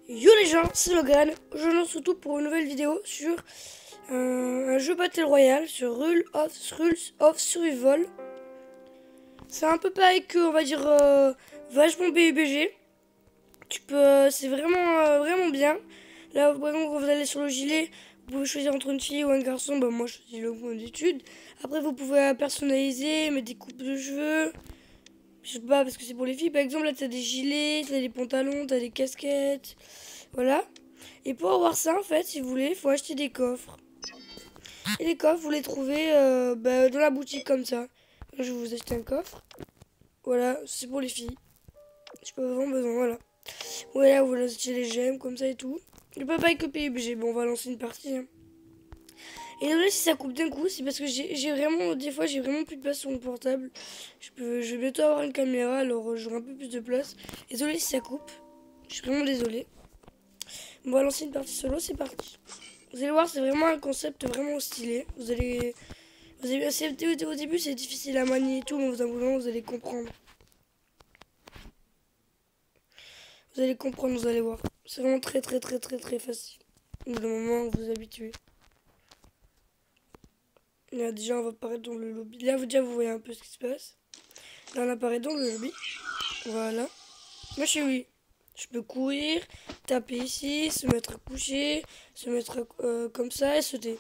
Yo les gens, c'est Logan. Je lance surtout pour une nouvelle vidéo sur un jeu Battle Royale sur Rules of Survival. C'est un peu pareil que, on va dire, vachement PUBG. C'est vraiment bien. Là, par exemple, quand vous allez sur le gilet, vous pouvez choisir entre une fille ou un garçon. Bah, moi, je choisis le point d'étude. Après, vous pouvez personnaliser, mettre des coupes de cheveux. Je sais pas, parce que c'est pour les filles. Par exemple, là, t'as des gilets, t'as des pantalons, t'as des casquettes. Voilà. Et pour avoir ça, en fait, si vous voulez, il faut acheter des coffres. Et les coffres, vous les trouvez dans la boutique comme ça. Là, je vais vous acheter un coffre. Voilà, c'est pour les filles. J'ai pas vraiment besoin, voilà. Voilà, vous achetez les gemmes comme ça et tout. Et pas pareil que PUBG. Bon, on va lancer une partie. Hein. Et désolé si ça coupe d'un coup, c'est parce que j'ai vraiment, des fois, j'ai vraiment plus de place sur mon portable. Je vais bientôt avoir une caméra, alors j'aurai un peu plus de place. Désolé si ça coupe. Je suis vraiment désolé. On va lancer une partie solo, c'est parti. Vous allez voir, c'est vraiment un concept vraiment stylé. Au début, c'est difficile à manier et tout, mais au bout d'un moment, vous allez comprendre. Vous allez comprendre, vous allez voir. C'est vraiment très facile. Au bout d'un moment, vous vous habituez. Là, déjà, on va apparaître dans le lobby. Là, déjà, vous voyez un peu ce qui se passe. Là, on apparaît dans le lobby. Voilà. Moi, je suis oui. Je peux courir, taper ici, se mettre à coucher, se mettre comme ça et sauter.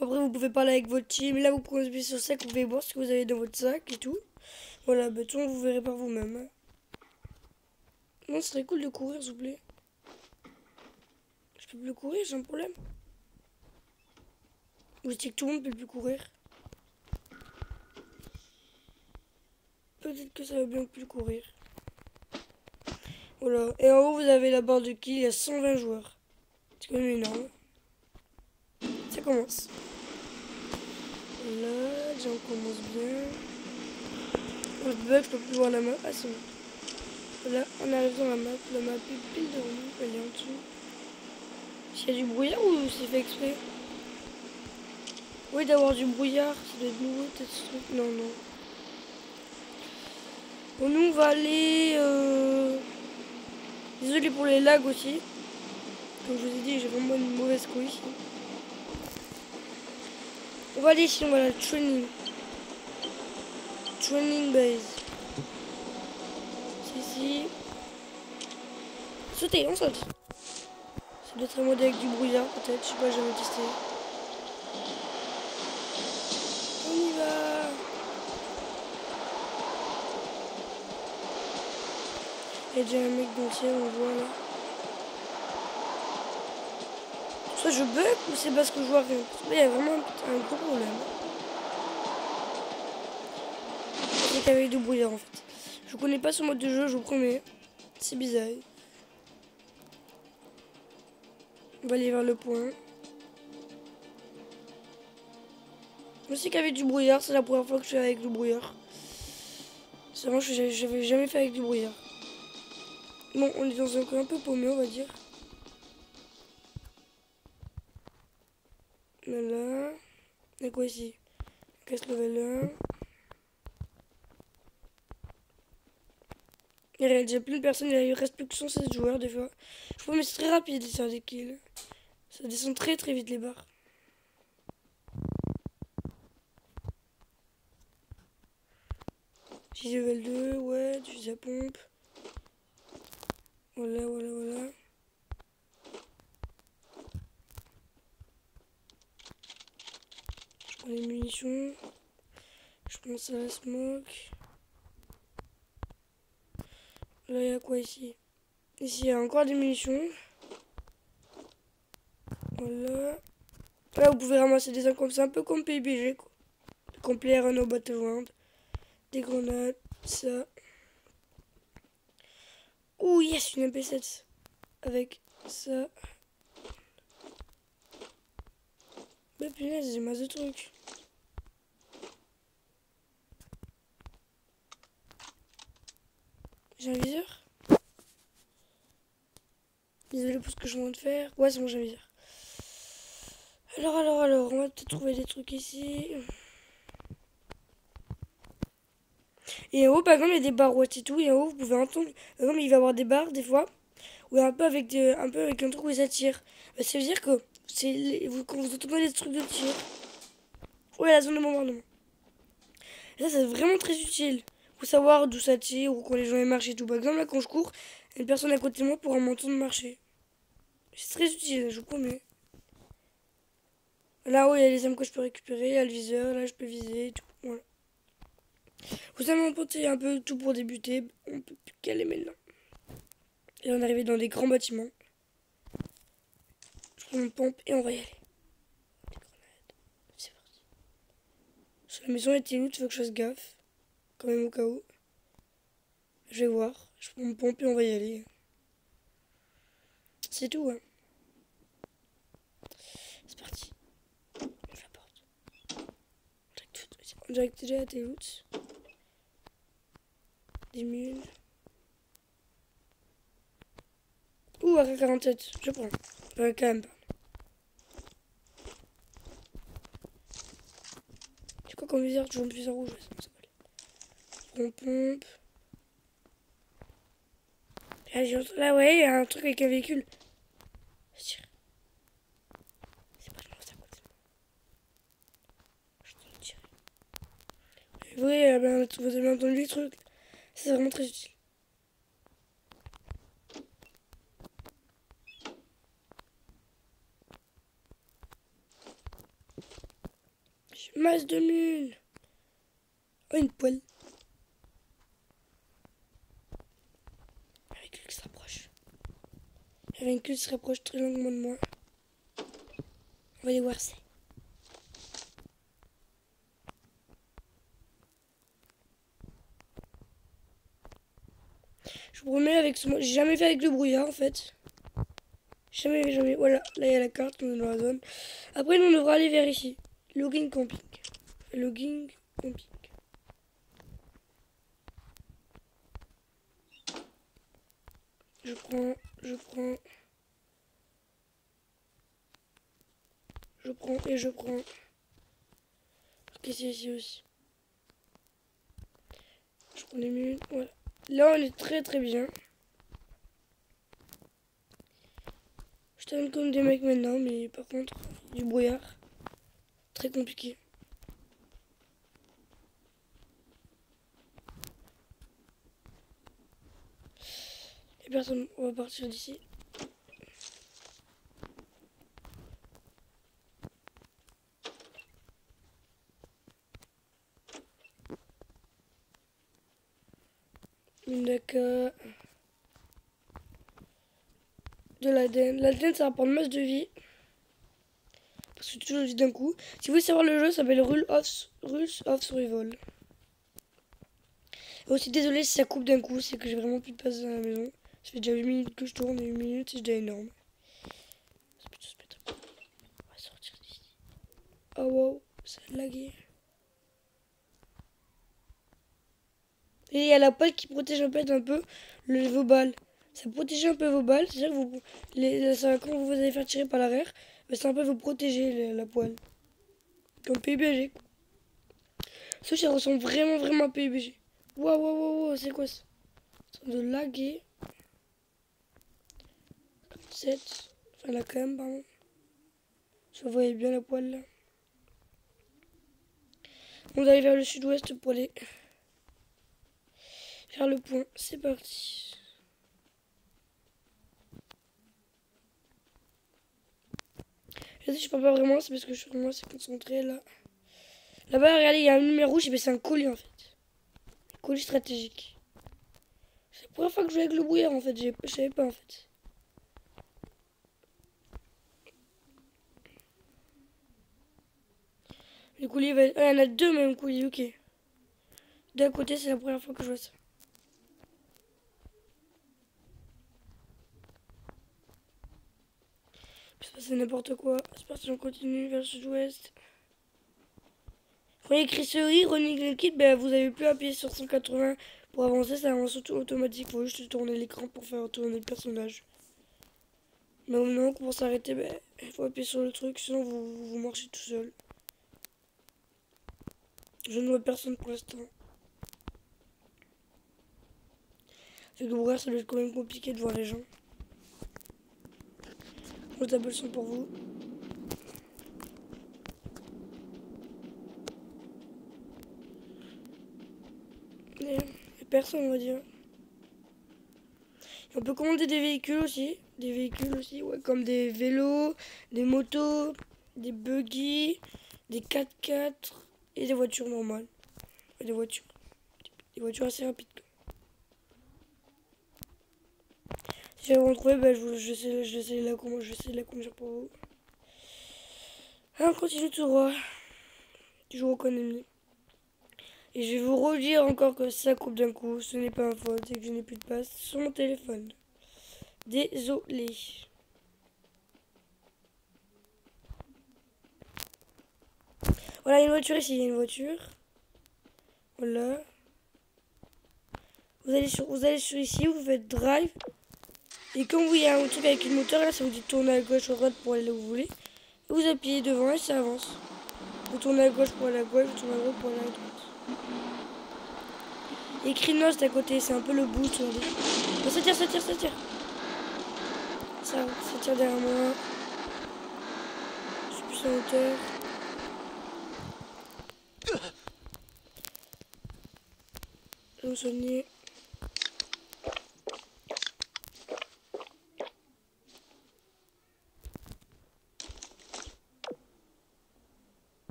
Après, vous pouvez parler avec votre team. Là, vous pouvez appuyer sur ça, vous pouvez voir ce que vous avez dans votre sac et tout. Voilà, bah, tout, vous verrez par vous-même. Hein. Non, ce serait cool de courir, s'il vous plaît. Je peux plus courir, j'ai un problème. Vous dites que tout le monde peut plus courir. Peut-être que ça va bien plus courir. Voilà. Et en haut, vous avez la barre de kill. Il y a 120 joueurs. C'est quand même énorme. Ça commence. Là, déjà, on commence bien. Je bug, je peux plus voir la map. Ah, c'est bon. Là, on arrive dans la map. La map est pile devant nous. Elle est en dessous. S'il y a du brouillard ou c'est fait exprès? Oui, d'avoir du brouillard. Ça doit être nouveau, peut-être ce truc. Non, non. Bon, nous, on va aller... Désolé pour les lags aussi. Comme je vous ai dit, j'ai vraiment une mauvaise couille ici. On va aller ici, on va aller à la training. Training base. C'est ici. Sauter, on saute. Ça doit être un mode avec du brouillard peut-être, je sais pas, j'ai jamais testé. On y va. Il y a déjà un mec dans le ciel, on le voit là. Soit je bug ou c'est parce que je vois rien. Là, il y a vraiment un gros problème. C'est qu'avec du brouillard en fait. Je connais pas ce mode de jeu, je vous promets. C'est bizarre. On va aller vers le point. Je sais qu'avec du brouillard, c'est la première fois que je fais avec du brouillard. C'est vraiment que j'avais jamais fait avec du brouillard. Bon, on est dans un coin un peu paumé, on va dire. Voilà. Et quoi ici? Casse level 1. Il y a déjà plus de personnes, il reste plus que 116 joueurs des fois. Je crois mais c'est très rapide ça des kills. Ça descend très vite les barres. J'ai level 2, ouais, tu fais la pompe. Voilà. Je prends les munitions. Je prends ça la smoke. Là, il y a quoi ici? Ici, il y a encore des munitions. Voilà. Là, vous pouvez ramasser des armes comme ça, un peu comme PUBG, quoi. Complet Renault Battleground. Des grenades, ça. Ouh, yes, une MP7. Avec ça. Bah, punaise, j'ai masse de trucs. J'ai un viseur. Désolé pour ce que je viens de faire. Ouais, c'est bon, j'ai un viseur. Alors, on va peut-être trouver des trucs ici. Et en haut, par exemple, il y a des barres et tout. Et en haut, vous pouvez entendre. Par exemple, il va y avoir des barres des fois. Ou un peu avec un truc où ça tire. Bah, ça veut dire que quand vous entendez les trucs de tir. Ouais, la zone de bombardement. Et ça, c'est vraiment très utile. Faut savoir d'où ça tire ou quand les gens marchent et tout. Par exemple, là, quand je cours, il y a une personne à côté de moi pour m'entendre marcher. C'est très utile, je vous promets. Là, où il y a les armes que je peux récupérer, il y a le viseur, là, je peux viser et tout. Voilà. Vous savez, mon pote, c'est un peu tout pour débuter. On peut plus qu'aller maintenant. Et on est arrivé dans des grands bâtiments. Je prends une pompe et on va y aller. Des grenades. C'est parti. Sur la maison, était loot, faut que je fasse gaffe. Quand même au cas où. Je vais voir. Je prends une pompe et on va y aller. C'est tout, hein. C'est parti. Ouvre la porte. On dirait que déjà tes loots. Des mules. Ouh, AK-47, je prends. Quand même pas. C'est quoi comme viseur? Toujours une viseur rouge, ça va aller. On pompe. Là, ouais, il y a un truc avec un véhicule. C'est pas de ça côté. Je dois le tirer. Oui, vous avez entendu les trucs. C'est vraiment très utile. J'ai une masse de mules. Oh, une poêle. Un véhicule qui se rapproche. Un véhicule qui se rapproche très longuement de moi. On va aller voir c'est. Je vous promets avec ce... J'ai jamais fait avec le brouillard en fait. Jamais. Voilà, là il y a la carte, on est dans la zone. Après, nous, on devra aller vers ici. Logging camping. Logging camping. Je prends. Ok, c'est ici aussi. Je prends les mules. Voilà. Là, on est très bien. Je termine comme des mecs maintenant, mais par contre, du brouillard. Très compliqué. Et personne, on va partir d'ici. D'accord. De l'ADN. L'ADN, ça va prendre masse de vie. Parce que toujours vie d'un coup. Si vous voulez savoir le jeu, ça s'appelle Rules of Survival. Et aussi, désolé si ça coupe d'un coup, c'est que j'ai vraiment plus de place dans la maison. Ça fait déjà 8 minutes que je tourne, et 8 minutes, c'est déjà énorme. Ça peut se mettre. On va sortir d'ici. Oh wow, ça a lagué. Et il y a la poêle qui protège un peu vos balles. Ça protège un peu vos balles, c'est-à-dire que quand vous allez faire tirer par l'arrière, ça un peu vous protéger la poêle. Comme PUBG. Sauf ça ressemble vraiment à PUBG. Waouh, c'est quoi ça? C'est en train de laguer. 7. Enfin la cam, pardon. Je voyais bien la poêle là. On va aller vers le sud-ouest pour aller faire le point. C'est parti. Et si je parle pas vraiment, c'est parce que je suis vraiment assez concentré là. Là-bas, regardez, il y a une lumière rouge, et c'est un colis en fait. Un colis stratégique. C'est la première fois que je joue avec le brouillard en fait, je savais pas en fait. Le colis va être... Ah, il y en a deux même colis, ok. D'un côté, c'est la première fois que je vois ça. C'est n'importe quoi. C'est parti, on continue vers le sud-ouest. Quand il y a écrit cerise, running le kit, ben vous avez plus à appuyer sur 180 pour avancer, ça avance automatique. Faut juste tourner l'écran pour faire tourner le personnage. Mais au moment qu'on va s'arrêter, ben il faut appuyer sur le truc, sinon vous marchez tout seul. Je ne vois personne pour l'instant. Avec le brouillard, ça doit être quand même compliqué de voir les gens. Le table son pour vous. Et personne, on va dire. Et on peut commander des véhicules aussi. Des véhicules aussi, ouais, comme des vélos, des motos, des buggy, des 4x4 et des voitures normales. Et des voitures assez rapides. Si j'avais retrouvé, bah, je sais la conduire pour vous. Alors, on continue tout droit. Toujours au ennemi. Et je vais vous redire encore que ça coupe d'un coup. Ce n'est pas ma faute, c'est que je n'ai plus de place sur mon téléphone. Désolé. Voilà, il y a une voiture ici, il y a une voiture. Voilà. Vous allez sur ici, vous faites drive. Et quand vous voyez un truc avec une moteur, là, ça vous dit tourner à gauche ou à droite pour aller là où vous voulez. Et vous appuyez devant et ça avance. Vous tournez à gauche pour aller à gauche, vous tournez à droite pour aller à droite. Et Krynos à côté, c'est un peu le boost. Oh, ça tire. Ça tire derrière moi. Je suis plus en hauteur. Je vais me soigner.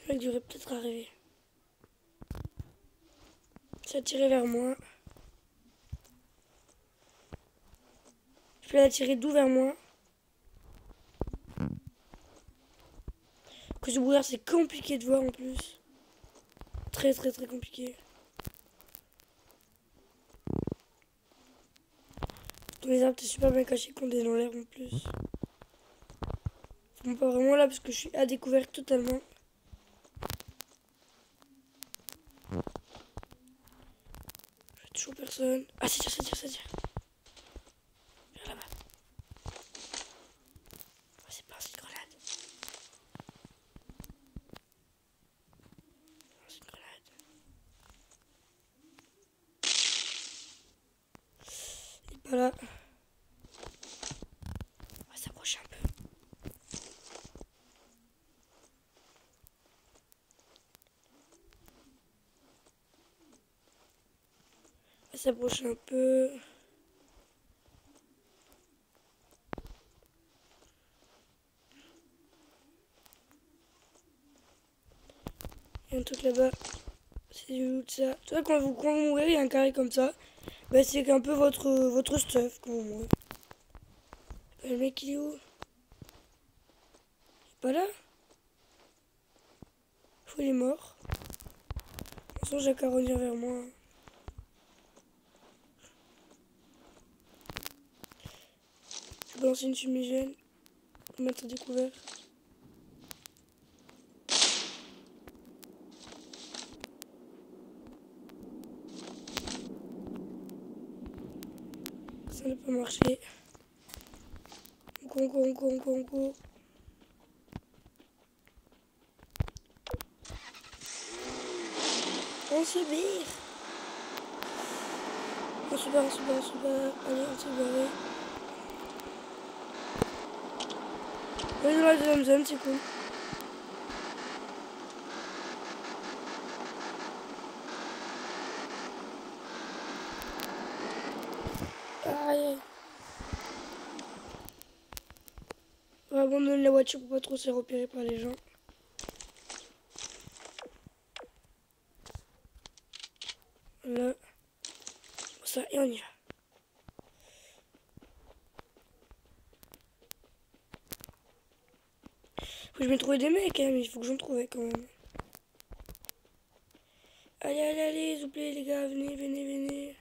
Le mec devrait peut-être arriver. Ça a tiré vers moi. Je peux la tirer d'où vers moi? Que ce brouillard, c'est compliqué de voir en plus. Très compliqué. Dans les arbres, t'es super bien caché quand t'es dans l'air en plus. Bon, pas vraiment là parce que je suis à découvert totalement. Je vois toujours personne. Ah, ça tire. Vers là-bas. Oh, c'est pas une grenade. C'est une grenade. Il est pas là. On va s'approcher un peu. On va s'approcher un peu. Il y a un truc là-bas. C'est du loot ça. Tu vois, quand vous mourrez, il y a un carré comme ça. Bah, c'est un peu votre stuff quand vous mourrez. Bah, le mec, il est où? Il est pas là? Il est mort. De toute façon, j'ai qu'à revenir vers moi. Je vais lancer une fumigène. Pour mettre à découvert. Ça n'a pas marché. On court. On se vire. On se barre. Allez, on se barre. On est dans la deuxième zone, c'est cool. Aïe. On va abandonner la voiture pour pas trop se faire repérer par les gens. Voilà. Ça, et on y va. Faut que je me trouve des mecs, hein, mais il faut que j'en trouve quand même. Allez, s'il vous plaît, les gars, venez.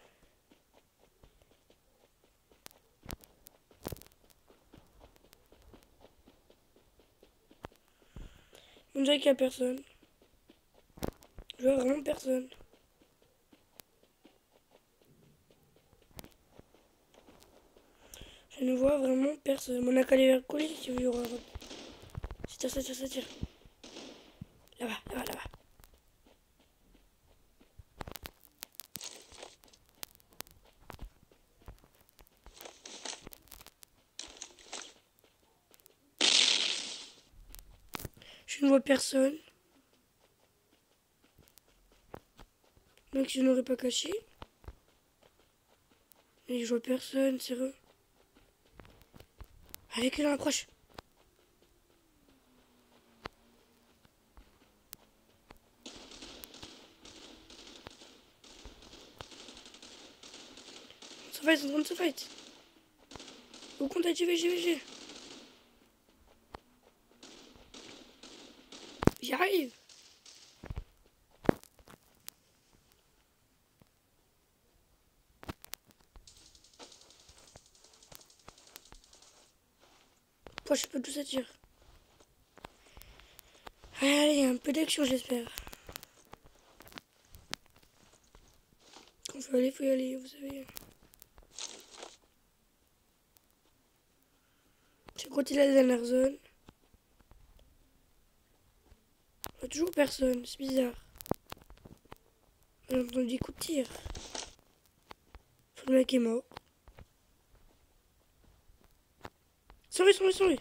On dirait qu'il n'y a personne. Je vois vraiment personne. Je ne vois vraiment personne. On a qu'à aller vers le colis si vous voulez. Ça tire. Là-bas. Je ne vois personne. Donc je n'aurais pas caché. Mais je vois personne, sérieux. Avec eux, on approche. On se fight, on est en train de se fight. Au contact, j'y vais. J'y arrive. Pourquoi je peux tous attirer? Allez, un peu d'action, j'espère. Quand faut y aller, vous savez. J'ai côté la dernière zone. Il n'y a toujours personne, c'est bizarre. J'ai entendu des coups de tir. Le mec est mort. Sorry.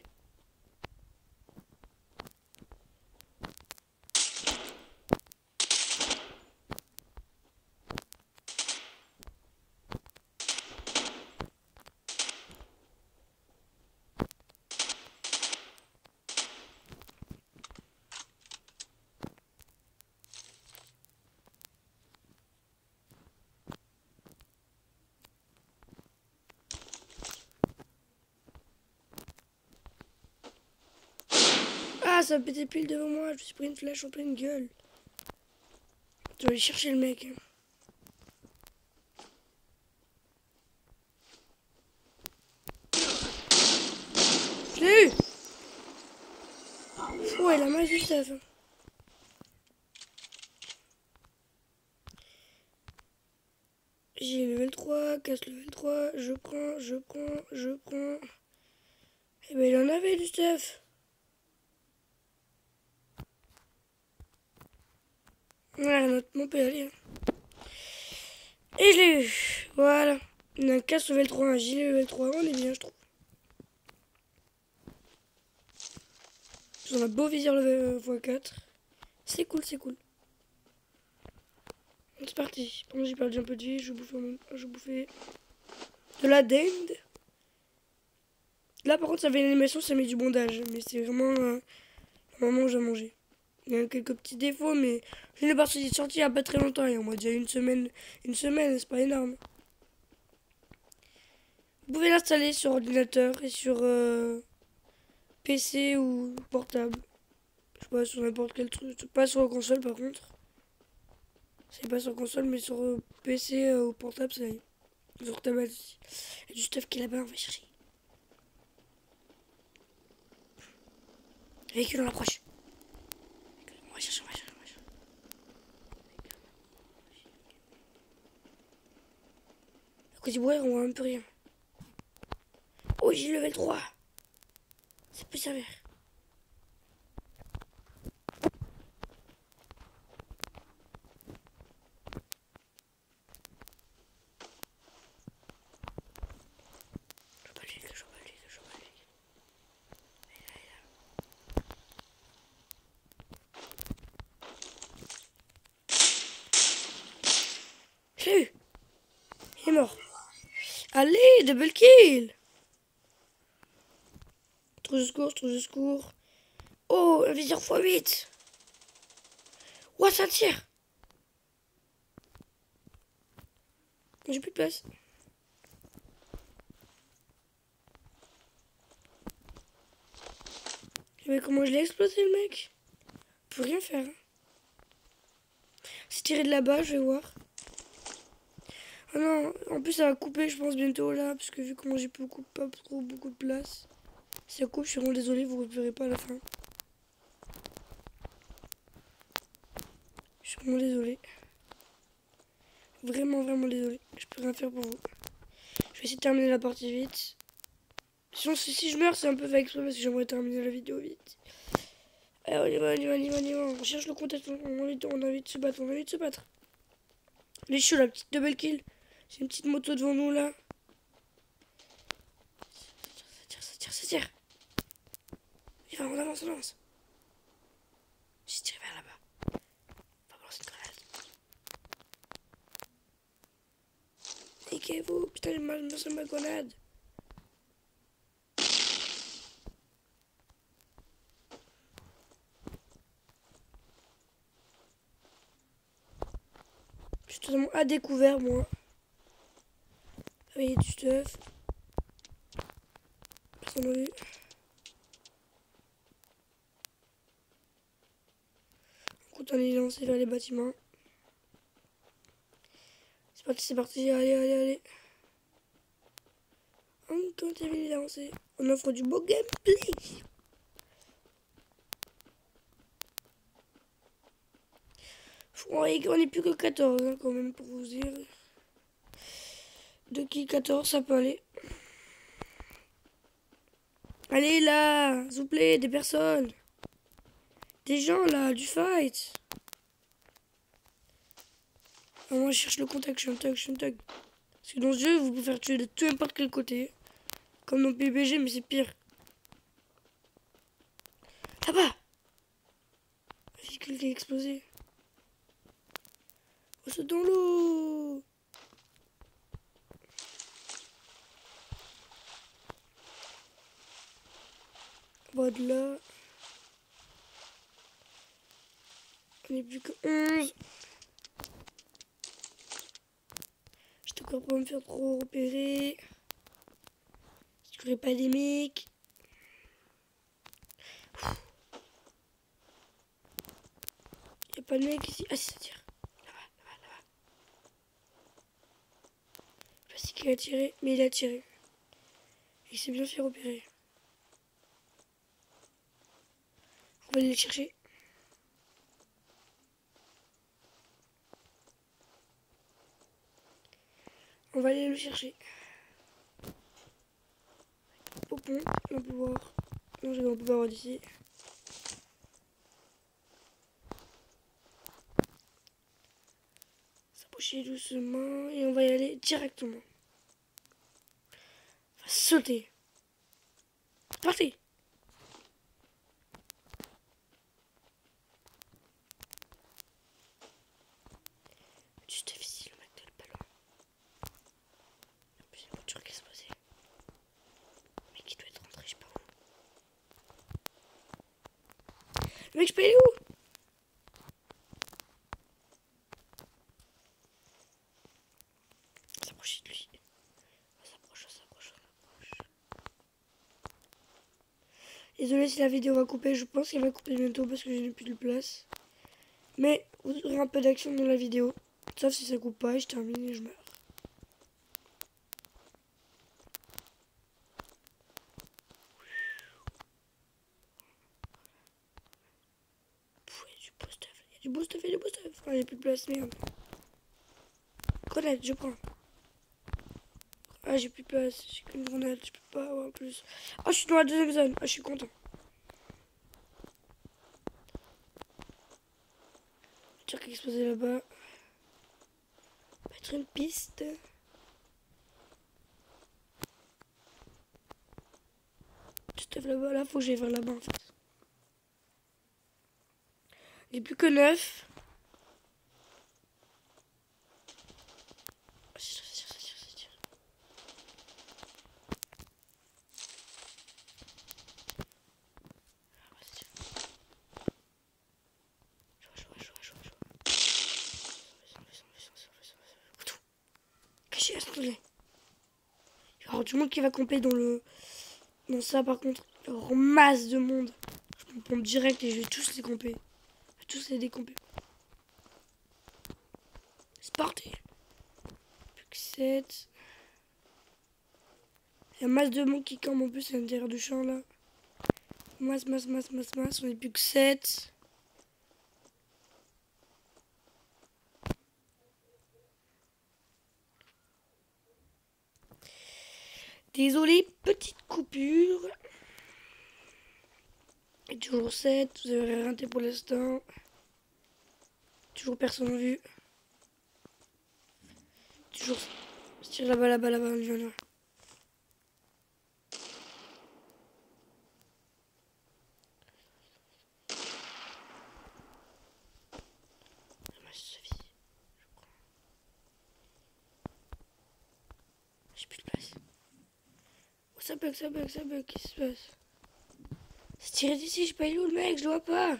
Ah, ça a pété pile devant moi. Je me suis pris une flèche en pleine gueule. Je vais aller chercher le mec. Je l'ai eu. Ouais, la main du stuff. J'ai level 3, casse level 3, je prends. Eh ben il en avait du stuff. Voilà, notre peut y aller. Et je l'ai eu. Voilà. On a un casse level 3, un gilet level 3. On est bien, je trouve. On a un beau viseur level x4. C'est cool. C'est parti. Pendant que j'ai perdu un peu de vie, je bouffais de la dinde. Là, par contre, ça avait une animation, ça met du bondage. Mais c'est vraiment un moment où j'ai mangé. Il y a quelques petits défauts, mais je l'ai sorti il n'y a pas très longtemps. Et on m'a dit une semaine, c'est pas énorme. Vous pouvez l'installer sur ordinateur et sur PC ou portable. Je sais pas, sur n'importe quel truc. Pas sur console par contre. C'est pas sur console, mais sur PC ou portable, ça y est. Sur tablette aussi. Il y a du stuff qui est là-bas, on va chercher. Véhicule, on l'approche. On va chercher. À cause du bruit, on voit un peu rien. Oh, j'ai level 3. Ça peut servir. Je vois pas lui. Je l'ai eu. Il est mort. Allez, double kill. Trousse de secours. Oh, un viseur x8. Ouah, ça tire. J'ai plus de place. Mais comment je l'ai explosé, le mec? Je peux rien faire. C'est tiré de là-bas, je vais voir. Ah non, en plus ça va couper, je pense, bientôt là. Parce que vu comment j'ai pas trop beaucoup de place. Si ça coupe, je suis vraiment désolé, vous ne verrez pas à la fin. Je suis vraiment désolé. Vraiment désolé. Je peux rien faire pour vous. Je vais essayer de terminer la partie vite. Sinon, si je meurs, c'est un peu fait exprès parce que j'aimerais terminer la vidéo vite. Allez, on y va. On cherche le contexte, on a envie de se battre, Les chauds, la petite double kill. J'ai une petite moto devant nous là. Ça tire. On avance. Niquez-vous. Putain, il m'a lancé ma grenade. Je suis totalement à découvert, moi. Ah oui, il y a du stuff. Personne n'a vu. On compte aller lancer vers les bâtiments. C'est parti, allez, allez, allez. Encore terminé de lancer. On offre du beau gameplay. On est plus que 14 hein, quand même pour vous dire. De qui 14 ça peut aller. Allez là, s'il vous plaît, des personnes. Des gens là, du fight. Ah, moi je cherche le contact, je suis un thug. Parce que dans ce jeu, vous pouvez faire tuer de tout n'importe quel côté. Comme dans PUBG, mais c'est pire. Là-bas! Le véhicule qui a explosé. Oh, c'est dans l'eau! Bon, de là. On n'est plus que 11. Je te crois pas me faire trop repérer. Je n'aurais pas des mecs. Il n'y a pas de mec ici. Ah si, ça tire. Là-bas, là-bas, là-bas. Je sais pas si qu'il a tiré, mais il a tiré. Et il s'est bien fait repérer. On va aller le chercher. On va aller le chercher. Au pont, on peut voir. Non, on peut pas voir d'ici. S'approcher doucement et on va y aller directement. On va sauter. Partez! Juste difficile le mec de le ballon. En plus, il y a une voiture qui est explosée. Le mec, il doit être rentré, je sais pas où. Le mec, je peux aller où? S'approcher de lui. On s'approche, on s'approche, on s'approche. Désolé si la vidéo va couper, je pense qu'elle va couper bientôt parce que je n'ai plus de place. Mais vous aurez un peu d'action dans la vidéo. Sauf si ça coupe pas et je termine et je meurs. Pff, il y a du beau stuff, il y a du beau stuff, il y a du beau stuff. Ah, il n'y a plus de place, merde. Grenade, je prends. Ah, j'ai plus de place, j'ai qu'une grenade, je peux pas avoir plus. Ah, je suis dans la deuxième zone, ah, je suis content. Le tir qui a explosé là-bas. Mettre une piste. Tout là-bas, là, faut que j'aille vers là-bas en fait. Il n'y a plus que 9. Ça tire. Caché, attendez. Il va y avoir du monde qui va camper dans le... Dans ça par contre. Il va y avoir masse de monde. Je me pompe direct et je vais tous les camper. Je vais tous les décamper. C'est parti. Plus que 7. Il y a masse de monde qui campe en plus à l'intérieur du champ là. Masse. On est plus que 7. Désolé, petite coupure. Et toujours 7. Vous avez rien raté pour l'instant. Toujours personne en vue. Toujours. Je tire là-bas. On y va là. Ça bug, ça bug, ça bug. Qu'est-ce qui se passe? C'est tiré d'ici, je sais pas, il est où le mec, je le vois pas.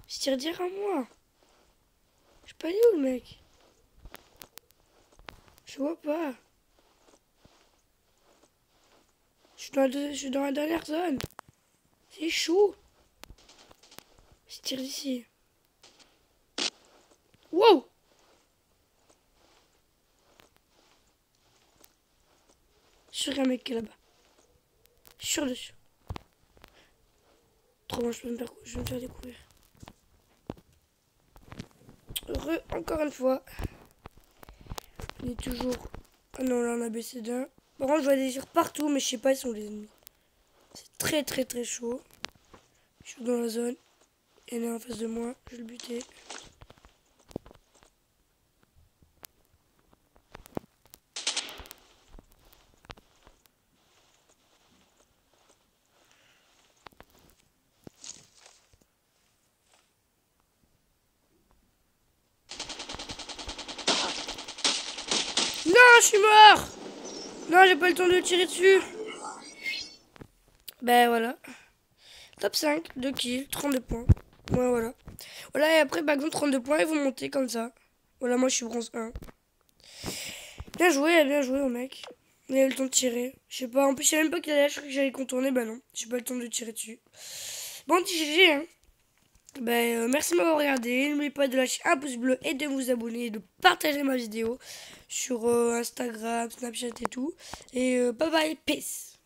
Je tire dire à moi. Je sais pas, il est où le mec? Je vois pas. Je suis dans la dernière zone. C'est chaud. Je tire d'ici. Wow! Je suis sûr qu'il y a un mec qui est là-bas. Je suis sûr dessus. Trop bon, je vais me faire découvrir. Heureux, encore une fois. On est toujours... Ah non, là on a baissé d'un. Par contre, je vois des tirs partout, mais je sais pas, ils sont les ennemis. C'est très très très chaud. Je suis dans la zone. Il y en a en face de moi, je vais le buter. Non, je suis mort! Non, j'ai pas le temps de tirer dessus. Ben voilà. Top 5, 2 kills, 32 points. Ouais, voilà. Voilà, et après, par exemple, 32 points, et vous montez comme ça. Voilà, moi je suis bronze 1. Bien joué au mec. Il a eu le temps de tirer. Je sais pas, en plus, je savais même pas qu'il allait, je croyais que j'allais contourner. Bah non, j'ai pas le temps de tirer dessus. Bon, petit GG, hein. Merci de m'avoir regardé. N'oubliez pas de lâcher un pouce bleu et de vous abonner et de partager ma vidéo sur Instagram, Snapchat et tout. Et bye bye, peace.